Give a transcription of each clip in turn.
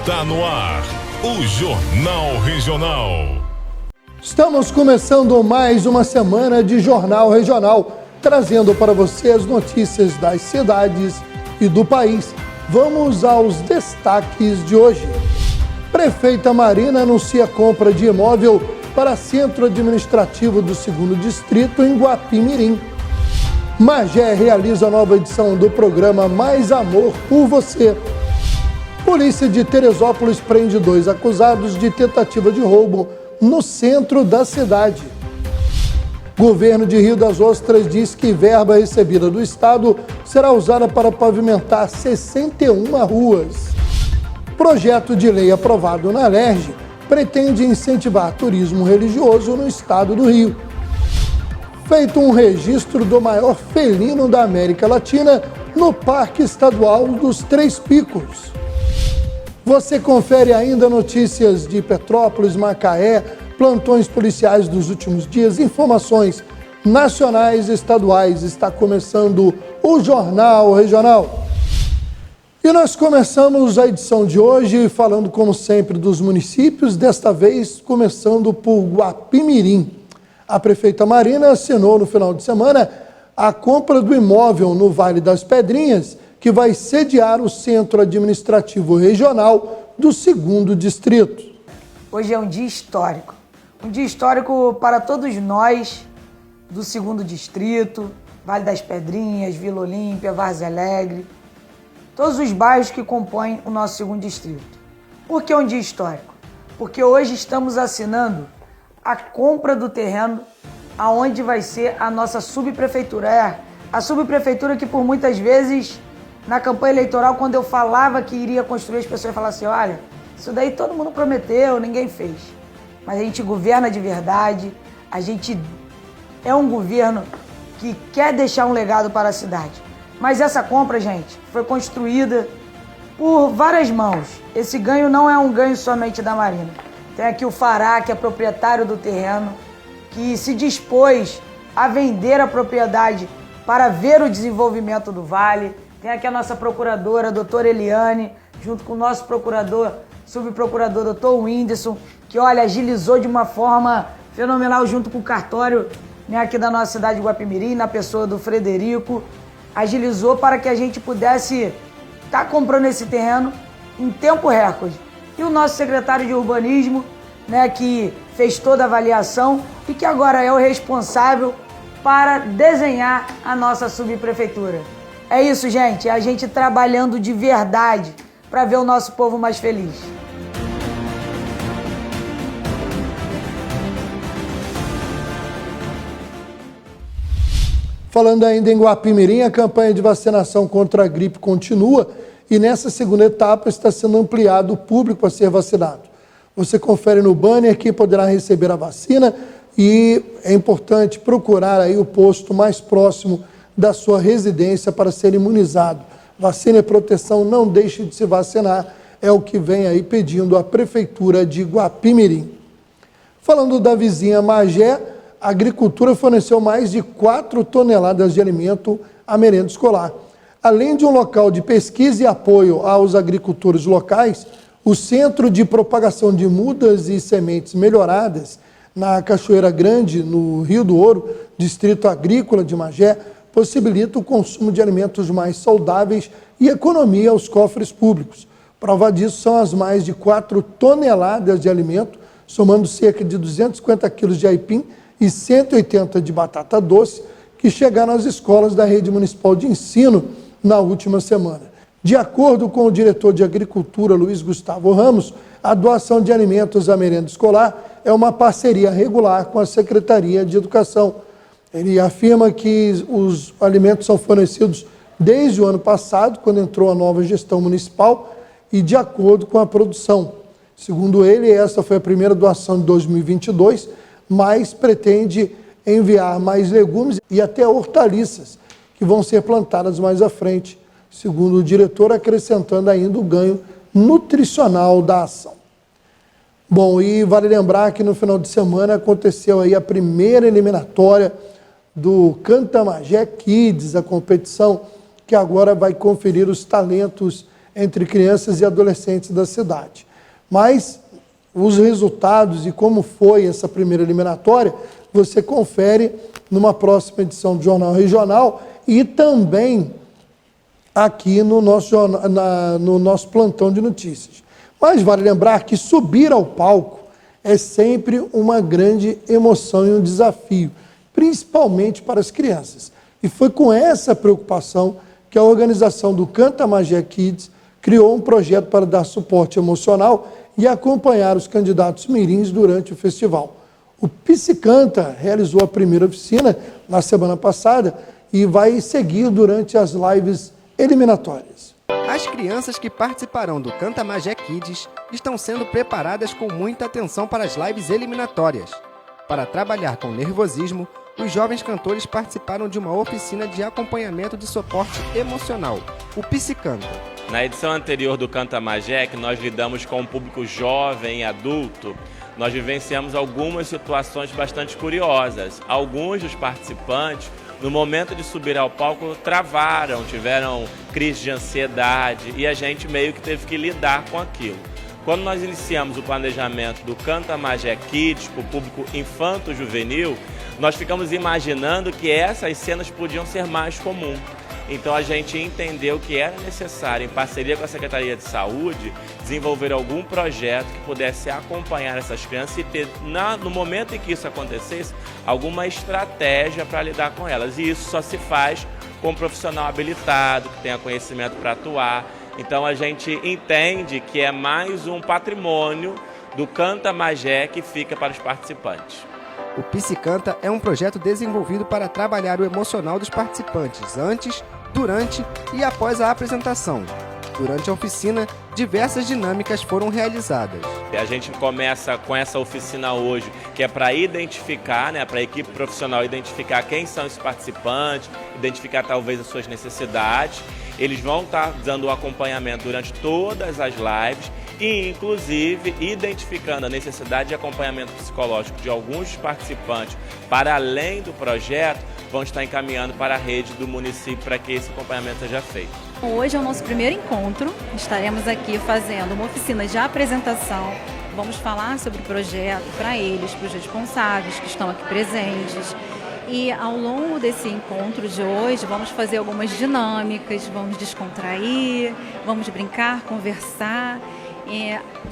Está no ar o Jornal Regional. Estamos começando mais uma semana de Jornal Regional, trazendo para você as notícias das cidades e do país. Vamos aos destaques de hoje. Prefeita Marina anuncia compra de imóvel para Centro Administrativo do 2º Distrito em Guapimirim. Magé realiza a nova edição do programa Mais Amor por Você. Polícia de Teresópolis prende 2 acusados de tentativa de roubo no centro da cidade. Governo de Rio das Ostras diz que verba recebida do Estado será usada para pavimentar 61 ruas. Projeto de lei aprovado na LERJ pretende incentivar turismo religioso no estado do Rio. Feito um registro do maior felino da América Latina no Parque Estadual dos Três Picos. Você confere ainda notícias de Petrópolis, Macaé, plantões policiais dos últimos dias, informações nacionais e estaduais. Está começando o Jornal Regional. E nós começamos a edição de hoje falando, como sempre, dos municípios, desta vez começando por Guapimirim. A prefeita Marina assinou no final de semana a compra do imóvel no Vale das Pedrinhas, que vai sediar o Centro Administrativo Regional do 2º Distrito. Hoje é um dia histórico para todos nós do 2º Distrito, Vale das Pedrinhas, Vila Olímpia, Várzea Alegre, todos os bairros que compõem o nosso 2º Distrito. Por que é um dia histórico? Porque hoje estamos assinando a compra do terreno aonde vai ser a nossa subprefeitura. A subprefeitura que por muitas vezes, na campanha eleitoral, quando eu falava que iria construir, as pessoas falavam assim, olha, isso daí todo mundo prometeu, ninguém fez. Mas a gente governa de verdade, a gente é um governo que quer deixar um legado para a cidade. Mas essa compra, gente, foi construída por várias mãos. Esse ganho não é um ganho somente da Marina. Tem aqui o Fará, que é proprietário do terreno, que se dispôs a vender a propriedade para ver o desenvolvimento do Vale. Tem aqui a nossa procuradora, a doutora Eliane, junto com o nosso procurador, subprocurador, doutor Whindersson, que, olha, agilizou de uma forma fenomenal junto com o cartório, né, aqui da nossa cidade de Guapimirim, na pessoa do Frederico, agilizou para que a gente pudesse estar comprando esse terreno em tempo recorde. E o nosso secretário de urbanismo, né, que fez toda a avaliação e que agora é o responsável para desenhar a nossa subprefeitura. É isso, gente, é a gente trabalhando de verdade para ver o nosso povo mais feliz. Falando ainda em Guapimirim, a campanha de vacinação contra a gripe continua e nessa segunda etapa está sendo ampliado o público a ser vacinado. Você confere no banner que poderá receber a vacina e é importante procurar aí o posto mais próximo da sua residência para ser imunizado. Vacina e proteção, não deixe de se vacinar, é o que vem aí pedindo a Prefeitura de Guapimirim. Falando da vizinha Magé, a agricultura forneceu mais de 4 toneladas de alimento à merenda escolar. Além de um local de pesquisa e apoio aos agricultores locais, o Centro de Propagação de Mudas e Sementes Melhoradas, na Cachoeira Grande, no Rio do Ouro, Distrito Agrícola de Magé, possibilita o consumo de alimentos mais saudáveis e economia aos cofres públicos. Prova disso são as mais de 4 toneladas de alimento, somando cerca de 250 quilos de aipim e 180 de batata doce, que chegaram às escolas da Rede Municipal de Ensino na última semana. De acordo com o diretor de Agricultura, Luiz Gustavo Ramos, a doação de alimentos à merenda escolar é uma parceria regular com a Secretaria de Educação. Ele afirma que os alimentos são fornecidos desde o ano passado, quando entrou a nova gestão municipal, e de acordo com a produção. Segundo ele, essa foi a primeira doação de 2022, mas pretende enviar mais legumes e até hortaliças, que vão ser plantadas mais à frente, segundo o diretor, acrescentando ainda o ganho nutricional da ação. Bom, e vale lembrar que no final de semana aconteceu aí a primeira eliminatória do Canta Magé Kids, a competição que agora vai conferir os talentos entre crianças e adolescentes da cidade. Mas os resultados e como foi essa primeira eliminatória, você confere numa próxima edição do Jornal Regional e também aqui no nosso plantão de notícias. Mas vale lembrar que subir ao palco é sempre uma grande emoção e um desafio, principalmente para as crianças. E foi com essa preocupação que a organização do Canta Magé Kids criou um projeto para dar suporte emocional e acompanhar os candidatos mirins durante o festival. O Psicanta realizou a primeira oficina na semana passada e vai seguir durante as lives eliminatórias. As crianças que participarão do Canta Magé Kids estão sendo preparadas com muita atenção para as lives eliminatórias. Para trabalhar com nervosismo, os jovens cantores participaram de uma oficina de acompanhamento de suporte emocional, o Psicanta. Na edição anterior do Canta Magé, que nós lidamos com um público jovem e adulto, nós vivenciamos algumas situações bastante curiosas. Alguns dos participantes, no momento de subir ao palco, travaram, tiveram crise de ansiedade e a gente meio que teve que lidar com aquilo. Quando nós iniciamos o planejamento do Canta Magé Kids para o público infanto-juvenil, nós ficamos imaginando que essas cenas podiam ser mais comuns. Então a gente entendeu que era necessário, em parceria com a Secretaria de Saúde, desenvolver algum projeto que pudesse acompanhar essas crianças e ter, no momento em que isso acontecesse, alguma estratégia para lidar com elas. E isso só se faz com um profissional habilitado, que tenha conhecimento para atuar. Então a gente entende que é mais um patrimônio do Canta Magé que fica para os participantes. O Psicanta é um projeto desenvolvido para trabalhar o emocional dos participantes antes, durante e após a apresentação. Durante a oficina, diversas dinâmicas foram realizadas. A gente começa com essa oficina hoje, que é para identificar, para a equipe profissional identificar quem são esses participantes, identificar talvez as suas necessidades. Eles vão estar dando o acompanhamento durante todas as lives e, inclusive, identificando a necessidade de acompanhamento psicológico de alguns participantes para além do projeto, vão estar encaminhando para a rede do município para que esse acompanhamento seja feito. Hoje é o nosso primeiro encontro, estaremos aqui fazendo uma oficina de apresentação, vamos falar sobre o projeto para eles, para os responsáveis que estão aqui presentes. E ao longo desse encontro de hoje, vamos fazer algumas dinâmicas, vamos descontrair, vamos brincar, conversar,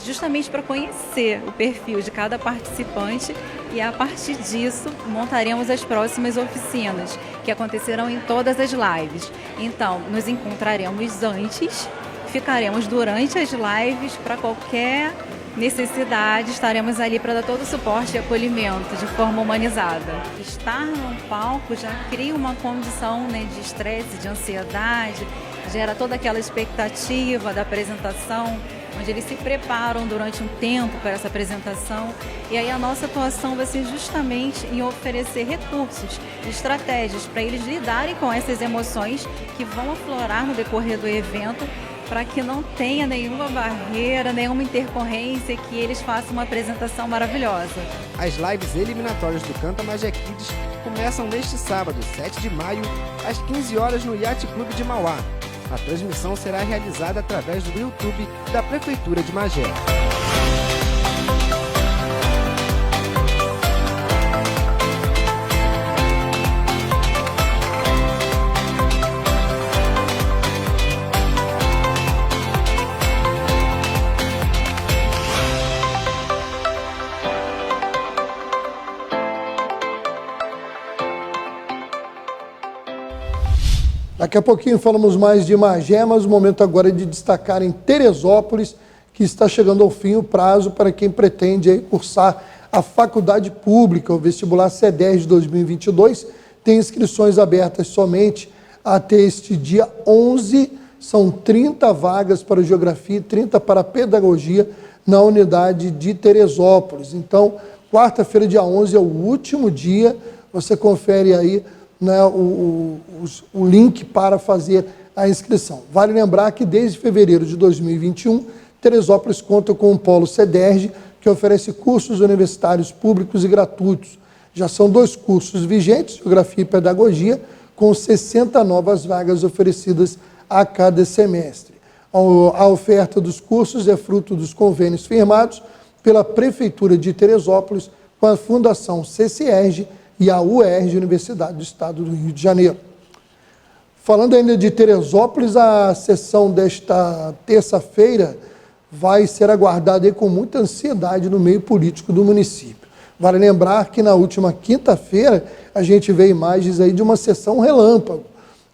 justamente para conhecer o perfil de cada participante e a partir disso montaremos as próximas oficinas que acontecerão em todas as lives. Então, nos encontraremos antes, ficaremos durante as lives para qualquer necessidade, estaremos ali para dar todo o suporte e acolhimento de forma humanizada. Estar no palco já cria uma condição de estresse, de ansiedade, gera toda aquela expectativa da apresentação, onde eles se preparam durante um tempo para essa apresentação. E aí a nossa atuação vai ser justamente em oferecer recursos, estratégias para eles lidarem com essas emoções que vão aflorar no decorrer do evento, para que não tenha nenhuma barreira, nenhuma intercorrência, que eles façam uma apresentação maravilhosa. As lives eliminatórias do Canta Magé Kids começam neste sábado, 7 de maio, às 15 horas no Yacht Clube de Mauá. A transmissão será realizada através do YouTube da Prefeitura de Magé. Daqui a pouquinho falamos mais de Magé, mas o momento agora é de destacar em Teresópolis, que está chegando ao fim o prazo para quem pretende cursar a faculdade pública. O vestibular C10 de 2022 tem inscrições abertas somente até este dia 11. São 30 vagas para Geografia e 30 para Pedagogia na unidade de Teresópolis. Então, quarta-feira, dia 11, é o último dia. Você confere aí o link para fazer a inscrição. Vale lembrar que desde fevereiro de 2021, Teresópolis conta com o Polo CEDERJ, que oferece cursos universitários públicos e gratuitos. Já são 2 cursos vigentes, Geografia e Pedagogia, com 60 novas vagas oferecidas a cada semestre. A oferta dos cursos é fruto dos convênios firmados pela Prefeitura de Teresópolis com a Fundação CCERJ e a UERJ, Universidade do Estado do Rio de Janeiro. Falando ainda de Teresópolis, a sessão desta terça-feira vai ser aguardada aí com muita ansiedade no meio político do município. Vale lembrar que na última quinta-feira a gente vê imagens aí de uma sessão relâmpago.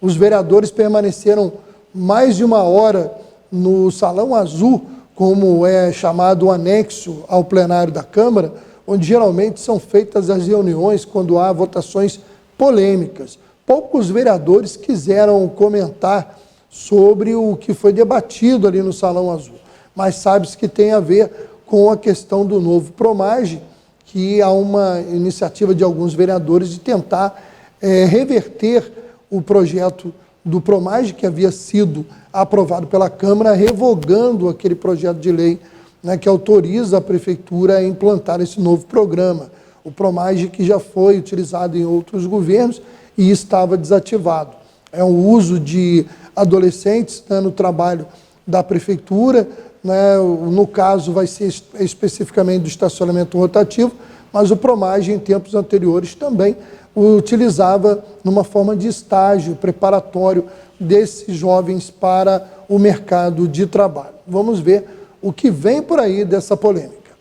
Os vereadores permaneceram mais de uma hora no Salão Azul, como é chamado o anexo ao plenário da Câmara, onde geralmente são feitas as reuniões quando há votações polêmicas. Poucos vereadores quiseram comentar sobre o que foi debatido ali no Salão Azul, mas sabe-se que tem a ver com a questão do novo Promage, que há uma iniciativa de alguns vereadores de tentar reverter o projeto do Promage, que havia sido aprovado pela Câmara, revogando aquele projeto de lei, né, que autoriza a Prefeitura a implantar esse novo programa. O Promage que já foi utilizado em outros governos e estava desativado. É o uso de adolescentes, né, no trabalho da Prefeitura, né, no caso vai ser especificamente do estacionamento rotativo, mas o Promage em tempos anteriores também o utilizava numa forma de estágio preparatório desses jovens para o mercado de trabalho. Vamos ver o que vem por aí dessa polêmica.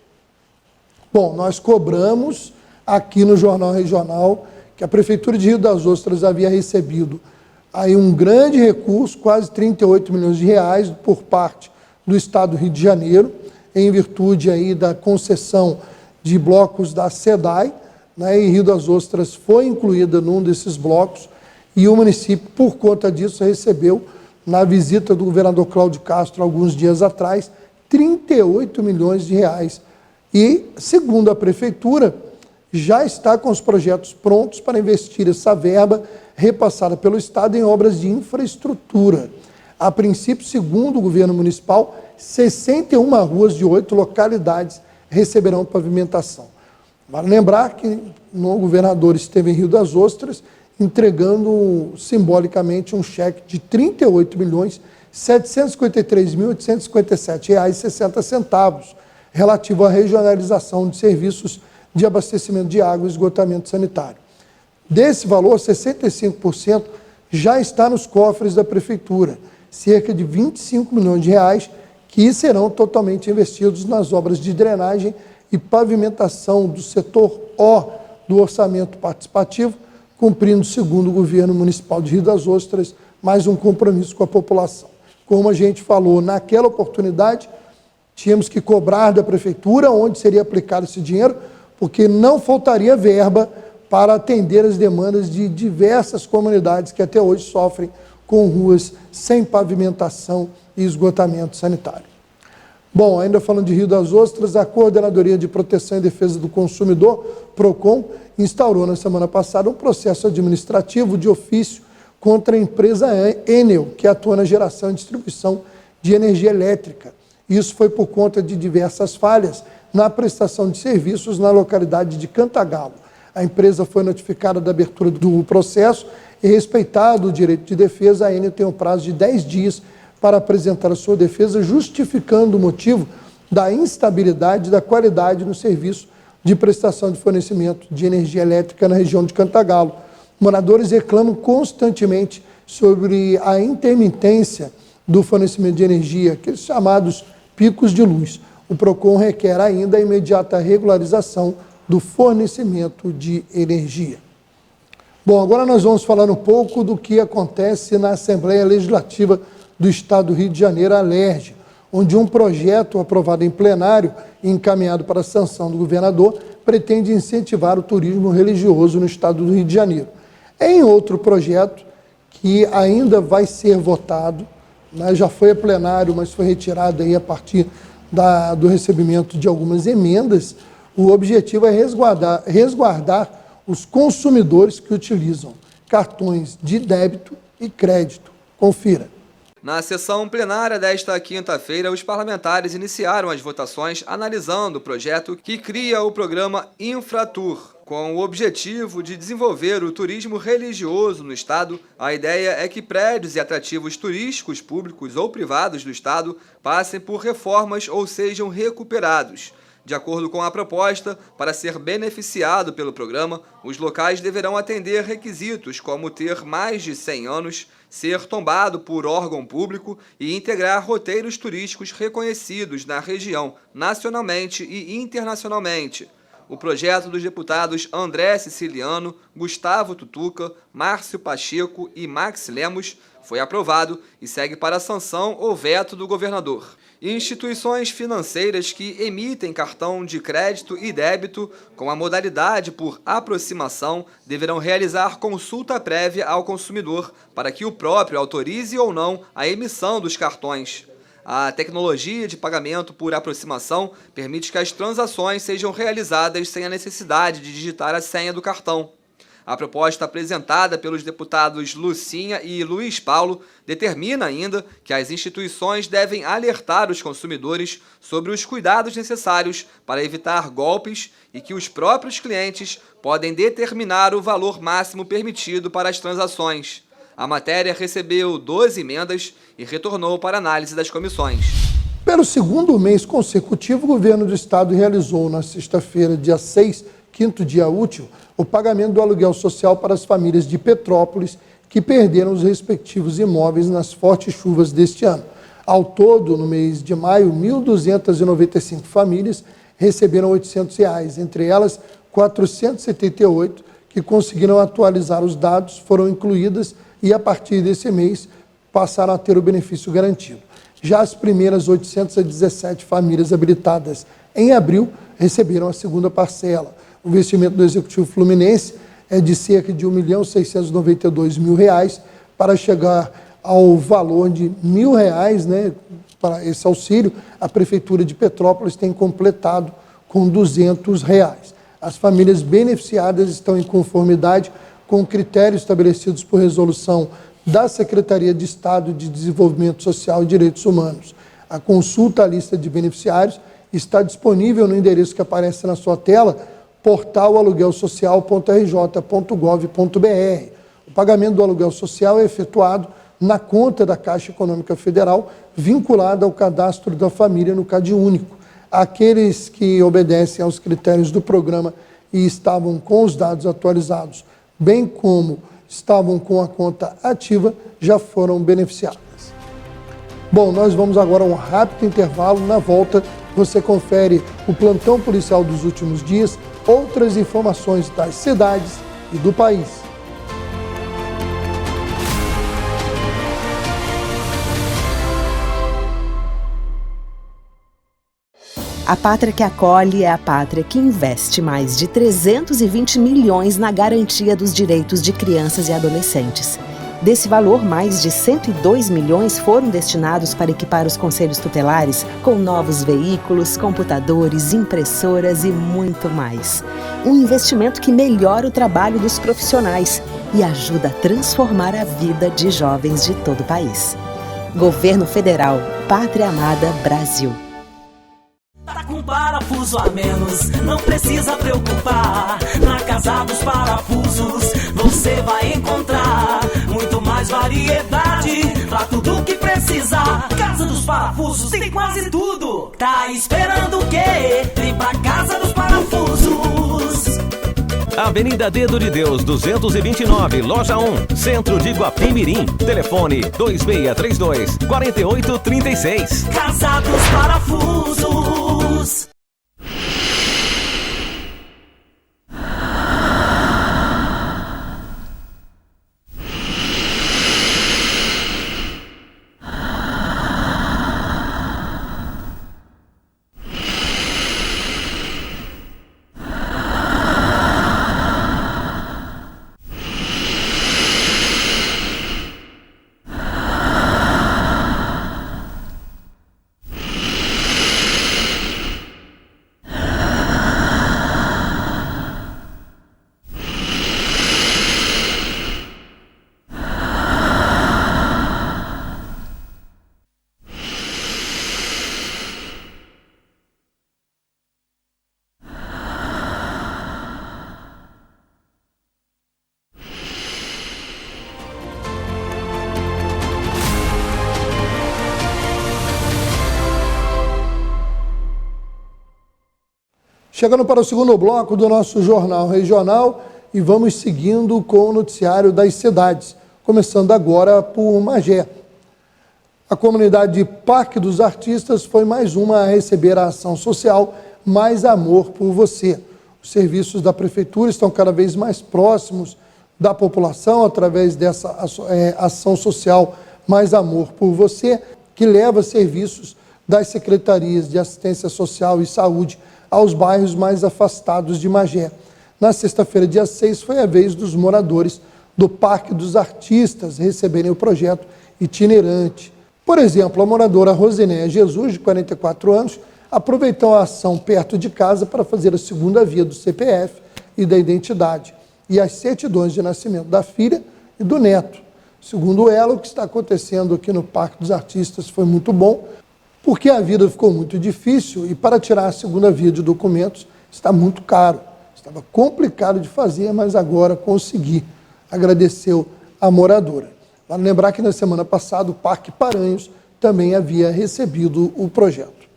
Bom, nós cobramos aqui no Jornal Regional que a Prefeitura de Rio das Ostras havia recebido aí um grande recurso, quase 38 milhões de reais, por parte do Estado do Rio de Janeiro, em virtude aí da concessão de blocos da SEDAI, né, e Rio das Ostras foi incluída num desses blocos, e o município, por conta disso, recebeu, na visita do governador Cláudio Castro, alguns dias atrás, 38 milhões de reais. E, segundo a Prefeitura, já está com os projetos prontos para investir essa verba repassada pelo Estado em obras de infraestrutura. A princípio, segundo o governo municipal, 61 ruas de 8 localidades receberão pavimentação. Vale lembrar que o governador esteve em Rio das Ostras entregando simbolicamente um cheque de R$ 38.753.857,60 relativo à regionalização de serviços de abastecimento de água e esgotamento sanitário. Desse valor, 65% já está nos cofres da Prefeitura, cerca de 25 milhões de reais que serão totalmente investidos nas obras de drenagem e pavimentação do setor O do orçamento participativo, cumprindo, segundo o governo municipal de Rio das Ostras, mais um compromisso com a população. Como a gente falou naquela oportunidade, tínhamos que cobrar da Prefeitura onde seria aplicado esse dinheiro, porque não faltaria verba para atender as demandas de diversas comunidades que até hoje sofrem com ruas sem pavimentação e esgotamento sanitário. Bom, ainda falando de Rio das Ostras, a Coordenadoria de Proteção e Defesa do Consumidor, PROCON, instaurou na semana passada um processo administrativo de ofício contra a empresa Enel, que atua na geração e distribuição de energia elétrica. Isso foi por conta de diversas falhas na prestação de serviços na localidade de Cantagalo. A empresa foi notificada da abertura do processo e, respeitado o direito de defesa, a Enel tem um prazo de 10 dias para apresentar a sua defesa, justificando o motivo da instabilidade da qualidade no serviço de prestação de fornecimento de energia elétrica na região de Cantagalo. Moradores reclamam constantemente sobre a intermitência do fornecimento de energia, aqueles chamados picos de luz. O PROCON requer ainda a imediata regularização do fornecimento de energia. Bom, agora nós vamos falar um pouco do que acontece na Assembleia Legislativa do Estado do Rio de Janeiro, a LERJ, onde um projeto aprovado em plenário e encaminhado para a sanção do governador pretende incentivar o turismo religioso no Estado do Rio de Janeiro. Em outro projeto, que ainda vai ser votado, né, já foi a plenário, mas foi retirado aí a partir do recebimento de algumas emendas, o objetivo é resguardar os consumidores que utilizam cartões de débito e crédito. Confira. Na sessão plenária desta quinta-feira, os parlamentares iniciaram as votações analisando o projeto que cria o programa Infratur. Com o objetivo de desenvolver o turismo religioso no estado, a ideia é que prédios e atrativos turísticos públicos ou privados do estado passem por reformas ou sejam recuperados. De acordo com a proposta, para ser beneficiado pelo programa, os locais deverão atender requisitos como ter mais de 100 anos, ser tombado por órgão público e integrar roteiros turísticos reconhecidos na região, nacionalmente e internacionalmente. O projeto dos deputados André Siciliano, Gustavo Tutuca, Márcio Pacheco e Max Lemos foi aprovado e segue para a sanção ou veto do governador. Instituições financeiras que emitem cartão de crédito e débito com a modalidade por aproximação deverão realizar consulta prévia ao consumidor para que o próprio autorize ou não a emissão dos cartões. A tecnologia de pagamento por aproximação permite que as transações sejam realizadas sem a necessidade de digitar a senha do cartão. A proposta apresentada pelos deputados Lucinha e Luiz Paulo determina ainda que as instituições devem alertar os consumidores sobre os cuidados necessários para evitar golpes e que os próprios clientes podem determinar o valor máximo permitido para as transações. A matéria recebeu 12 emendas e retornou para análise das comissões. Pelo segundo mês consecutivo, o governo do estado realizou na sexta-feira, dia 6, quinto dia útil, o pagamento do aluguel social para as famílias de Petrópolis que perderam os respectivos imóveis nas fortes chuvas deste ano. Ao todo, no mês de maio, 1.295 famílias receberam R$ 800, entre elas 478 que conseguiram atualizar os dados, foram incluídas e a partir desse mês passaram a ter o benefício garantido. Já as primeiras 817 famílias habilitadas em abril receberam a segunda parcela. O investimento do Executivo Fluminense é de cerca de R$ 1.692.000 para chegar ao valor de R$ 1.000, né, para esse auxílio. A Prefeitura de Petrópolis tem completado com R$ 200. As famílias beneficiadas estão em conformidade com critérios estabelecidos por resolução da Secretaria de Estado de Desenvolvimento Social e Direitos Humanos. A consulta à lista de beneficiários está disponível no endereço que aparece na sua tela, portalaluguelsocial.rj.gov.br. O pagamento do aluguel social é efetuado na conta da Caixa Econômica Federal, vinculada ao cadastro da família no CadÚnico. Aqueles que obedecem aos critérios do programa e estavam com os dados atualizados, bem como estavam com a conta ativa, já foram beneficiadas. Bom, nós vamos agora a um rápido intervalo. Na volta, você confere o plantão policial dos últimos dias, outras informações das cidades e do país. A pátria que acolhe é a pátria que investe mais de 320 milhões na garantia dos direitos de crianças e adolescentes. Desse valor, mais de 102 milhões foram destinados para equipar os conselhos tutelares com novos veículos, computadores, impressoras e muito mais. Um investimento que melhora o trabalho dos profissionais e ajuda a transformar a vida de jovens de todo o país. Governo Federal, Pátria Amada Brasil. Tá com parafuso a menos, não precisa preocupar. Na Casa dos Parafusos você vai encontrar muito mais variedade pra tudo que precisar. Casa dos Parafusos tem quase tudo. Tá esperando o quê? Vem pra Casa dos Parafusos. Avenida Dedo de Deus, 229, Loja 1, Centro de Guapimirim. Telefone 2632-4836. Casa dos Parafusos. Chegando para o segundo bloco do nosso Jornal Regional e vamos seguindo com o noticiário das cidades, começando agora por Magé. A comunidade Parque dos Artistas foi mais uma a receber a ação social Mais Amor por Você. Os serviços da Prefeitura estão cada vez mais próximos da população através dessa ação social Mais Amor por Você, que leva serviços das secretarias de assistência social e saúde aos bairros mais afastados de Magé. Na sexta-feira, dia 6, foi a vez dos moradores do Parque dos Artistas receberem o projeto itinerante. Por exemplo, a moradora Rosinéia Jesus, de 44 anos, aproveitou a ação perto de casa para fazer a segunda via do CPF e da identidade e as certidões de nascimento da filha e do neto. Segundo ela, o que está acontecendo aqui no Parque dos Artistas foi muito bom, porque a vida ficou muito difícil e para tirar a segunda via de documentos está muito caro. Estava complicado de fazer, mas agora consegui. Agradeceu a moradora. Vale lembrar que na semana passada o Parque Paranhos também havia recebido o projeto.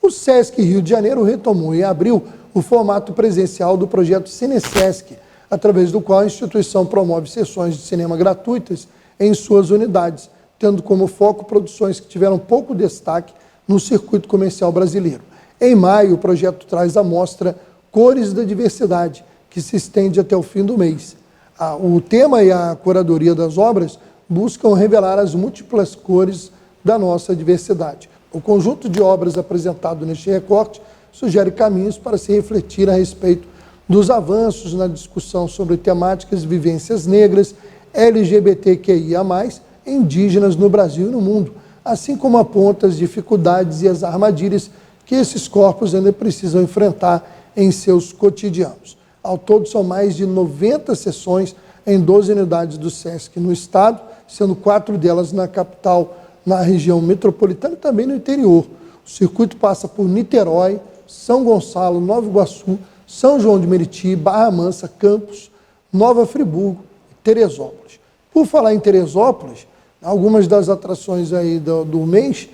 O SESC Rio de Janeiro retomou em abril o formato presencial do projeto CineSesc, através do qual a instituição promove sessões de cinema gratuitas em suas unidades, tendo como foco produções que tiveram pouco destaque no circuito comercial brasileiro. Em maio, o projeto traz a mostra Cores da Diversidade, que se estende até o fim do mês. O tema e a curadoria das obras buscam revelar as múltiplas cores da nossa diversidade. O conjunto de obras apresentado neste recorte sugere caminhos para se refletir a respeito dos avanços na discussão sobre temáticas e vivências negras, LGBTQIA+, indígenas no Brasil e no mundo, assim como aponta as dificuldades e as armadilhas que esses corpos ainda precisam enfrentar em seus cotidianos. Ao todo, são mais de 90 sessões em 12 unidades do SESC no estado, sendo 4 delas na capital, na região metropolitana e também no interior. O circuito passa por Niterói, São Gonçalo, Nova Iguaçu, São João de Meriti, Barra Mansa, Campos, Nova Friburgo e Teresópolis. Por falar em Teresópolis, algumas das atrações aí do mês,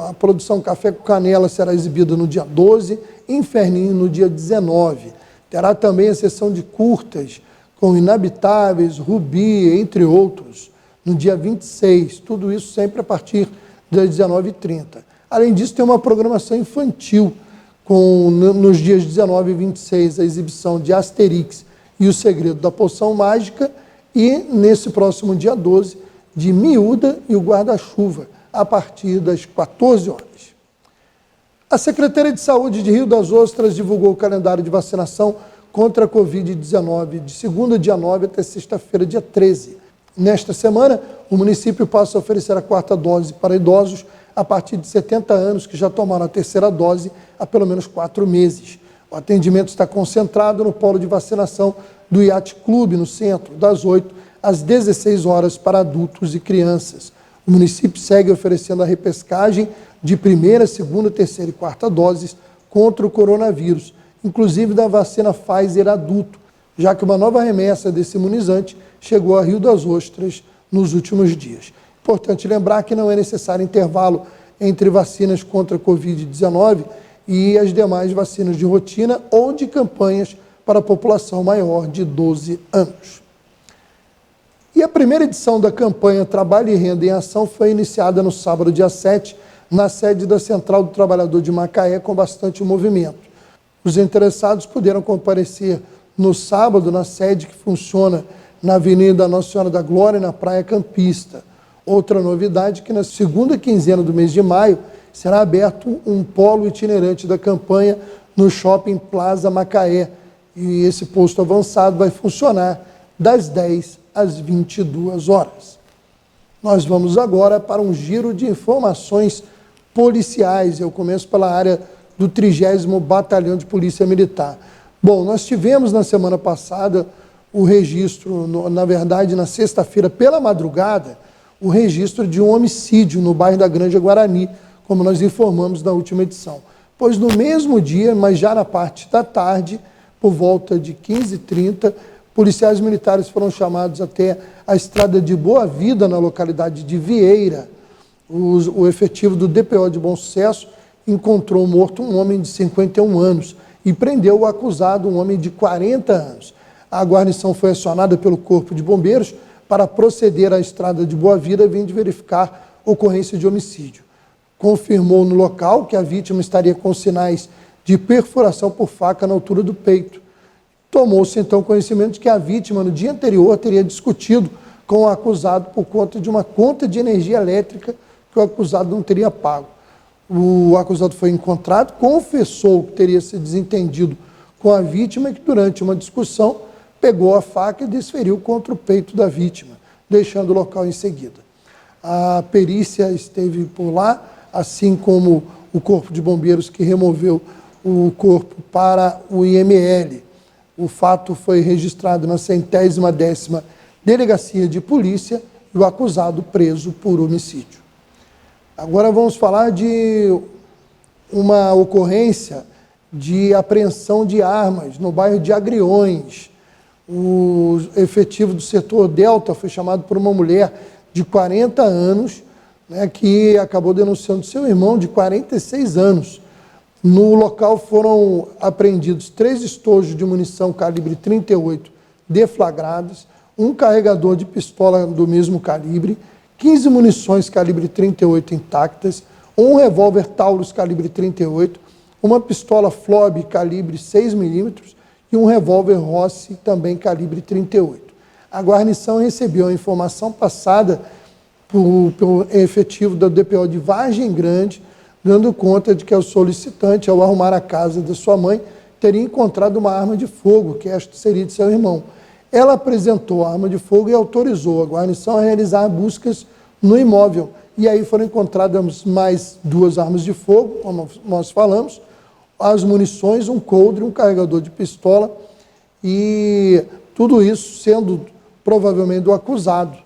a produção Café com Canela será exibida no dia 12, Inferninho no dia 19. Terá também a sessão de curtas, com Inabitáveis, Rubi, entre outros, no dia 26. Tudo isso sempre a partir das 19h30. Além disso, tem uma programação infantil, com nos dias 19 e 26 a exibição de Asterix e o Segredo da Poção Mágica, e nesse próximo dia 12, de Miúda e o Guarda-Chuva, a partir das 14 horas. A Secretaria de Saúde de Rio das Ostras divulgou o calendário de vacinação contra a Covid-19 de segunda, dia 9, até sexta-feira, dia 13. Nesta semana, o município passa a oferecer a 4ª dose para idosos a partir de 70 anos que já tomaram a 3ª dose há pelo menos 4 meses. O atendimento está concentrado no polo de vacinação do Yacht Clube, no centro, das 8 às 16 horas para adultos e crianças. O município segue oferecendo a repescagem de 1ª, 2ª, 3ª e 4ª doses contra o coronavírus, inclusive da vacina Pfizer adulto, já que uma nova remessa desse imunizante chegou a Rio das Ostras nos últimos dias. Importante lembrar que não é necessário intervalo entre vacinas contra a Covid-19 e as demais vacinas de rotina ou de campanhas para a população maior de 12 anos. E a primeira edição da campanha Trabalho e Renda em Ação foi iniciada no sábado, dia 7, na sede da Central do Trabalhador de Macaé, com bastante movimento. Os interessados puderam comparecer no sábado na sede que funciona na Avenida Nossa Senhora da Glória, na Praia Campista. Outra novidade é que na segunda quinzena do mês de maio será aberto um polo itinerante da campanha no Shopping Plaza Macaé. E esse posto avançado vai funcionar das 10 às 22 horas. Nós vamos agora para um giro de informações policiais. Eu começo pela área do 30º Batalhão de Polícia Militar. Bom, nós tivemos na semana passada o registro, na verdade, na sexta-feira, pela madrugada, o registro de um homicídio no bairro da Granja Guarani, como nós informamos na última edição. Pois no mesmo dia, mas já na parte da tarde, por volta de 15h30, policiais militares foram chamados até a estrada de Boa Vida, na localidade de Vieira. O efetivo do DPO de Bom Sucesso encontrou morto um homem de 51 anos e prendeu o acusado, um homem de 40 anos. A guarnição foi acionada pelo Corpo de Bombeiros para proceder à estrada de Boa Vida, a fim de verificar ocorrência de homicídio. Confirmou no local que a vítima estaria com sinais de perfuração por faca na altura do peito. Tomou-se então conhecimento de que a vítima, no dia anterior, teria discutido com o acusado por conta de uma conta de energia elétrica que o acusado não teria pago. O acusado foi encontrado, confessou que teria se desentendido com a vítima e que durante uma discussão pegou a faca e desferiu contra o peito da vítima, deixando o local em seguida. A perícia esteve por lá, assim como o Corpo de Bombeiros que removeu o corpo para o IML. O fato foi registrado na 110ª Delegacia de Polícia e o acusado preso por homicídio. Agora vamos falar de uma ocorrência de apreensão de armas no bairro de Agriões. O efetivo do setor Delta foi chamado por uma mulher de 40 anos, que acabou denunciando seu irmão de 46 anos. No local foram apreendidos 3 estojos de munição calibre 38 deflagrados, um carregador de pistola do mesmo calibre, 15 munições calibre 38 intactas, um revólver Taurus calibre 38, uma pistola Flob calibre 6mm e um revólver Rossi também calibre 38. A guarnição recebeu a informação passada pelo efetivo da DPO de Vargem Grande, dando conta de que o solicitante, ao arrumar a casa da sua mãe, teria encontrado uma arma de fogo, que esta seria de seu irmão. Ela apresentou a arma de fogo e autorizou a guarnição a realizar buscas no imóvel. E aí foram encontradas mais 2 armas de fogo, como nós falamos, as munições, um coldre, um carregador de pistola, e tudo isso sendo provavelmente do acusado,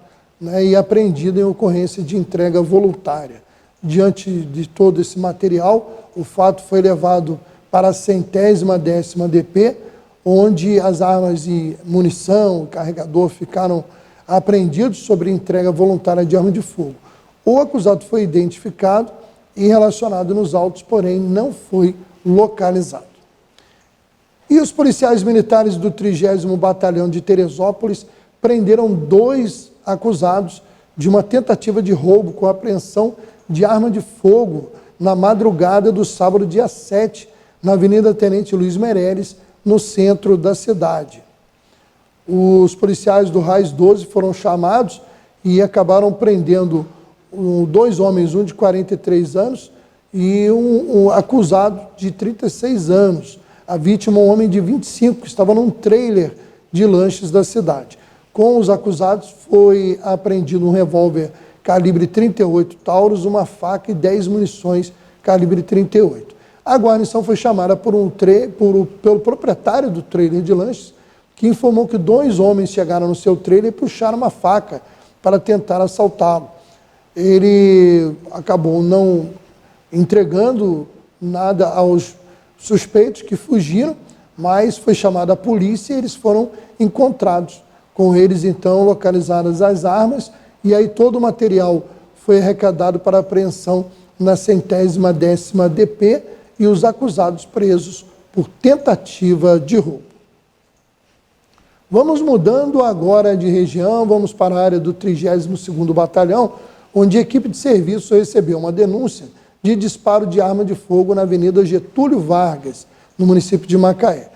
e apreendido em ocorrência de entrega voluntária. Diante de todo esse material, o fato foi levado para a 110ª DP, onde as armas e munição, o carregador ficaram apreendidos sobre entrega voluntária de arma de fogo. O acusado foi identificado e relacionado nos autos, porém não foi localizado. E os policiais militares do 30º Batalhão de Teresópolis prenderam 2 acusados de uma tentativa de roubo com apreensão de arma de fogo na madrugada do sábado, dia 7, na Avenida Tenente Luiz Meireles, no centro da cidade. Os policiais do RAIS 12 foram chamados e acabaram prendendo 2 homens, um de 43 anos e um acusado de 36 anos. A vítima, um homem de 25, que estava num trailer de lanches da cidade. Com os acusados foi apreendido um revólver calibre 38 Taurus, uma faca e 10 munições calibre 38. A guarnição foi chamada pelo proprietário do trailer de lanches, que informou que 2 homens chegaram no seu trailer e puxaram uma faca para tentar assaltá-lo. Ele acabou não entregando nada aos suspeitos que fugiram, mas foi chamada a polícia e eles foram encontrados. Com eles, então, localizadas as armas, e aí todo o material foi arrecadado para apreensão na 110ª DP e os acusados presos por tentativa de roubo. Vamos mudando agora de região, vamos para a área do 32º Batalhão, onde a equipe de serviço recebeu uma denúncia de disparo de arma de fogo na Avenida Getúlio Vargas, no município de Macaé.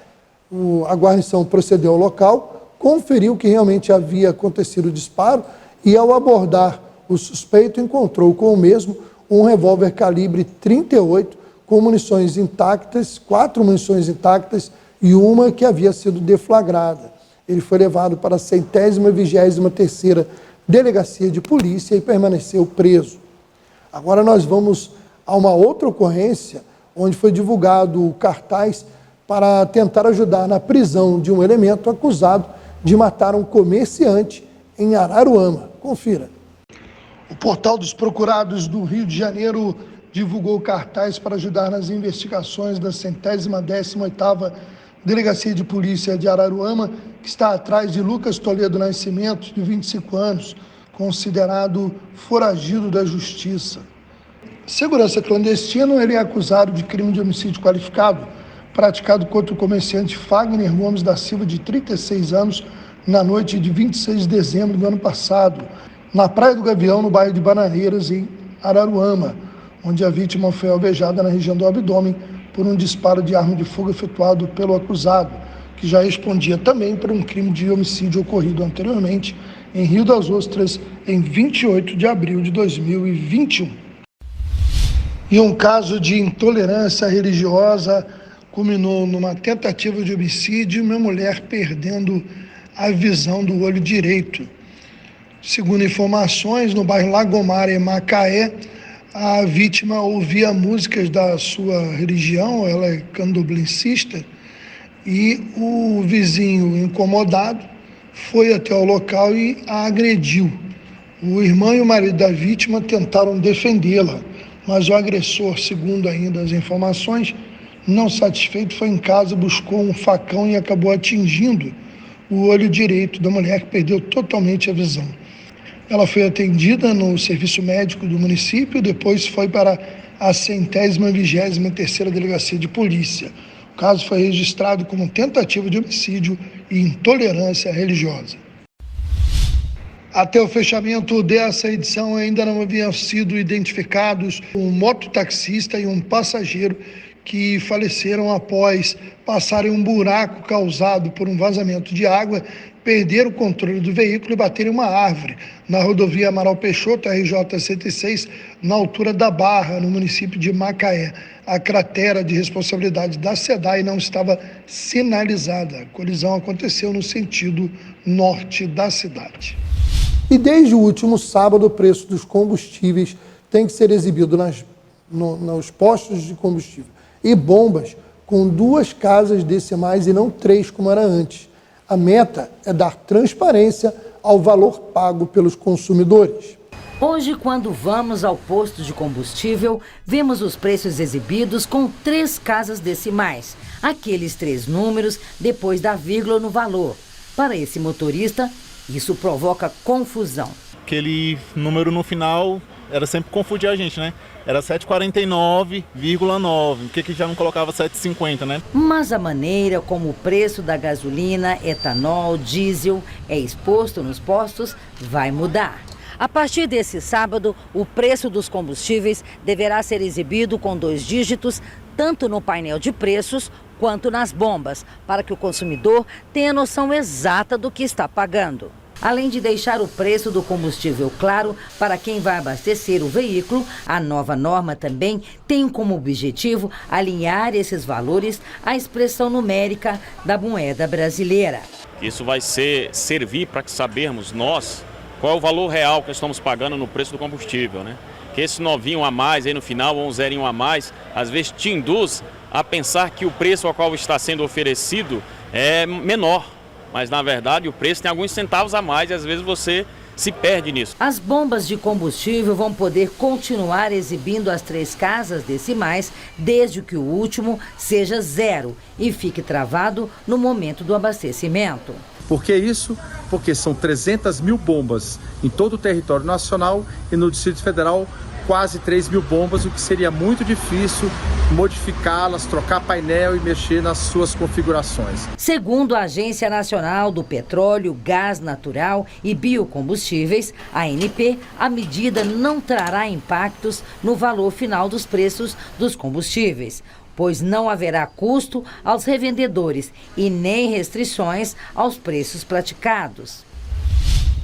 A guarnição procedeu ao local, conferiu que realmente havia acontecido o disparo e, ao abordar o suspeito, encontrou com o mesmo um revólver calibre 38 com munições intactas, 4 munições intactas e uma que havia sido deflagrada. Ele foi levado para a 123ª Delegacia de Polícia e permaneceu preso. Agora nós vamos a uma outra ocorrência, onde foi divulgado o cartaz para tentar ajudar na prisão de um elemento acusado de matar um comerciante em Araruama. Confira. O Portal dos Procurados do Rio de Janeiro divulgou cartaz para ajudar nas investigações da 118ª Delegacia de Polícia de Araruama, que está atrás de Lucas Toledo Nascimento, de 25 anos, considerado foragido da Justiça. segurança clandestino, ele é acusado de crime de homicídio qualificado, praticado contra o comerciante Fagner Gomes da Silva, de 36 anos, na noite de 26 de dezembro do ano passado, na Praia do Gavião, no bairro de Bananeiras, em Araruama, onde a vítima foi alvejada na região do abdômen por um disparo de arma de fogo efetuado pelo acusado, que já respondia também por um crime de homicídio ocorrido anteriormente em Rio das Ostras, em 28 de abril de 2021. E um caso de intolerância religiosa culminou numa tentativa de homicídio e uma mulher perdendo a visão do olho direito. Segundo informações, no bairro Lagomar, em Macaé, a vítima ouvia músicas da sua religião, ela é candomblessista, e o vizinho incomodado foi até o local e a agrediu. O irmão e o marido da vítima tentaram defendê-la, mas o agressor, segundo ainda as informações, não satisfeito, foi em casa, buscou um facão e acabou atingindo o olho direito da mulher, que perdeu totalmente a visão. Ela foi atendida no serviço médico do município, depois foi para a 123ª Delegacia de Polícia. O caso foi registrado como tentativa de homicídio e intolerância religiosa. Até o fechamento dessa edição ainda não haviam sido identificados um mototaxista e um passageiro que faleceram após passarem um buraco causado por um vazamento de água, perderam o controle do veículo e baterem uma árvore na rodovia Amaral Peixoto, RJ 106, na altura da Barra, no município de Macaé. A cratera de responsabilidade da SEDAI não estava sinalizada. A colisão aconteceu no sentido norte da cidade. E desde o último sábado, o preço dos combustíveis tem que ser exibido nos postos de combustível e bombas com 2 casas decimais e não 3, como era antes. A meta é dar transparência ao valor pago pelos consumidores. Hoje, quando vamos ao posto de combustível, vemos os preços exibidos com 3 casas decimais, aqueles 3 números depois da vírgula no valor. Para esse motorista, isso provoca confusão. Aquele número no final era sempre confundir a gente, né? Era 7,49,9, por que já não colocava 7,50, né? Mas a maneira como o preço da gasolina, etanol, diesel é exposto nos postos vai mudar. A partir desse sábado, o preço dos combustíveis deverá ser exibido com 2 dígitos, tanto no painel de preços quanto nas bombas, para que o consumidor tenha noção exata do que está pagando. Além de deixar o preço do combustível claro para quem vai abastecer o veículo, a nova norma também tem como objetivo alinhar esses valores à expressão numérica da moeda brasileira. Isso vai servir para que sabermos nós qual é o valor real que estamos pagando no preço do combustível, né? Que esse novinho a mais aí no final, ou um zerinho a mais, às vezes te induz a pensar que o preço ao qual está sendo oferecido é menor. Mas, na verdade, o preço tem alguns centavos a mais e, às vezes, você se perde nisso. As bombas de combustível vão poder continuar exibindo as 3 casas decimais, desde que o último seja 0 e fique travado no momento do abastecimento. Por que isso? Porque são 300 mil bombas em todo o território nacional e no Distrito Federal quase 3 mil bombas, o que seria muito difícil modificá-las, trocar painel e mexer nas suas configurações. Segundo a Agência Nacional do Petróleo, Gás Natural e Biocombustíveis, ANP, a medida não trará impactos no valor final dos preços dos combustíveis, pois não haverá custo aos revendedores e nem restrições aos preços praticados.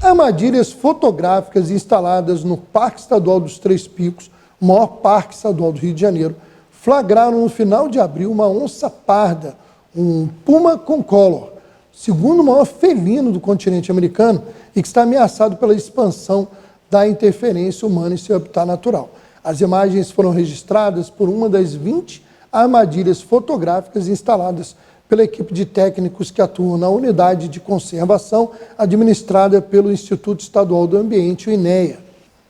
Armadilhas fotográficas instaladas no Parque Estadual dos Três Picos, o maior parque estadual do Rio de Janeiro, flagraram no final de abril uma onça parda, um puma concolor, segundo maior felino do continente americano e que está ameaçado pela expansão da interferência humana em seu habitat natural. As imagens foram registradas por uma das 20 armadilhas fotográficas instaladas pela equipe de técnicos que atuam na unidade de conservação administrada pelo Instituto Estadual do Ambiente, o INEA.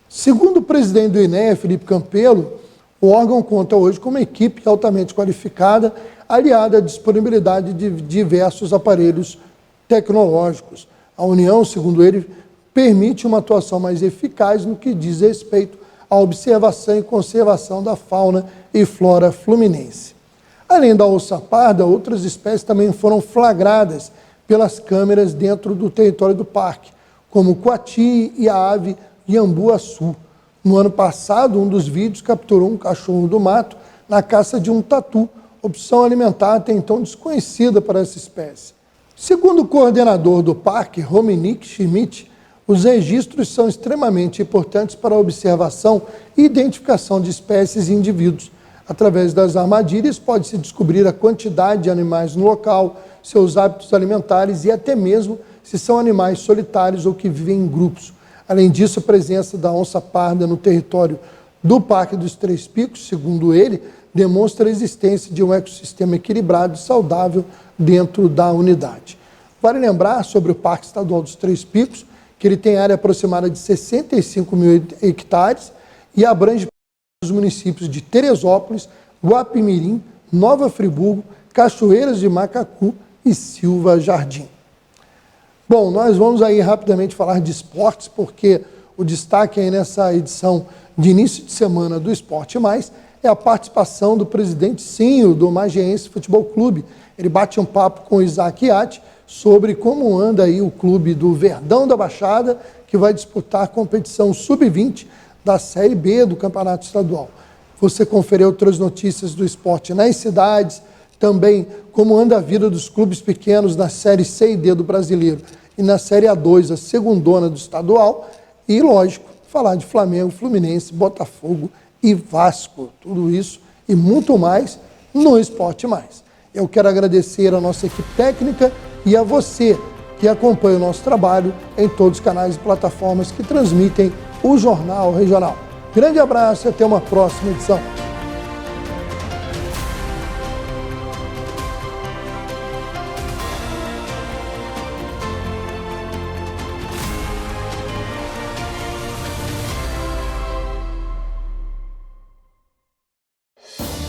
Segundo o presidente do INEA, Felipe Campelo, o órgão conta hoje com uma equipe altamente qualificada, aliada à disponibilidade de diversos aparelhos tecnológicos. A união, segundo ele, permite uma atuação mais eficaz no que diz respeito a observação e conservação da fauna e flora fluminense. Além da onça parda, outras espécies também foram flagradas pelas câmeras dentro do território do parque, como o coati e a ave iambuaçu. No ano passado, um dos vídeos capturou um cachorro do mato na caça de um tatu, opção alimentar até então desconhecida para essa espécie. Segundo o coordenador do parque, Rominick Schmidt, os registros são extremamente importantes para a observação e identificação de espécies e indivíduos. Através das armadilhas, pode-se descobrir a quantidade de animais no local, seus hábitos alimentares e até mesmo se são animais solitários ou que vivem em grupos. Além disso, a presença da onça parda no território do Parque dos Três Picos, segundo ele, demonstra a existência de um ecossistema equilibrado e saudável dentro da unidade. Vale lembrar sobre o Parque Estadual dos Três Picos, que ele tem área aproximada de 65 mil hectares e abrange os municípios de Teresópolis, Guapimirim, Nova Friburgo, Cachoeiras de Macacu e Silva Jardim. Bom, nós vamos aí rapidamente falar de esportes, porque o destaque aí nessa edição de início de semana do Esporte Mais é a participação do presidente Cinho do Magiense Futebol Clube. Ele bate um papo com o Isaac Iatti sobre como anda aí o clube do Verdão da Baixada, que vai disputar a competição Sub-20 da Série B do Campeonato Estadual. Você confere outras notícias do esporte nas cidades, também como anda a vida dos clubes pequenos na Série C e D do Brasileiro e na Série A2, a segundona do estadual, e, lógico, falar de Flamengo, Fluminense, Botafogo e Vasco. Tudo isso e muito mais no Esporte Mais. Eu quero agradecer a nossa equipe técnica e a você que acompanha o nosso trabalho em todos os canais e plataformas que transmitem o Jornal Regional. Grande abraço e até uma próxima edição.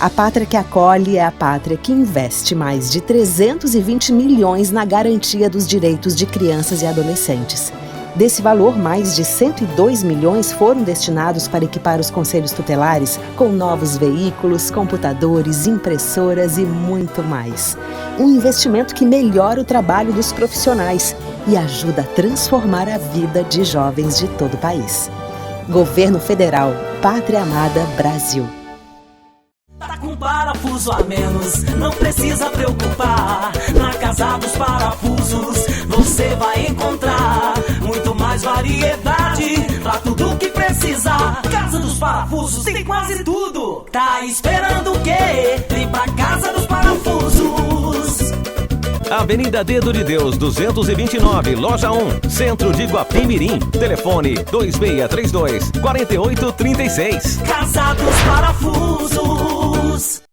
A pátria que acolhe é a pátria que investe mais de 320 milhões na garantia dos direitos de crianças e adolescentes. Desse valor, mais de 102 milhões foram destinados para equipar os conselhos tutelares com novos veículos, computadores, impressoras e muito mais. Um investimento que melhora o trabalho dos profissionais e ajuda a transformar a vida de jovens de todo o país. Governo Federal, Pátria Amada Brasil. Tá com parafuso a menos, não precisa preocupar. Na Casa dos Parafusos você vai encontrar muito mais variedade pra tudo que precisar. Casa dos Parafusos tem quase tudo. Tá esperando o quê? Vem pra Casa dos Parafusos. Avenida Dedo de Deus, 229, Loja 1, Centro de Guapimirim. Telefone 2632-4836. Casa dos Parafusos.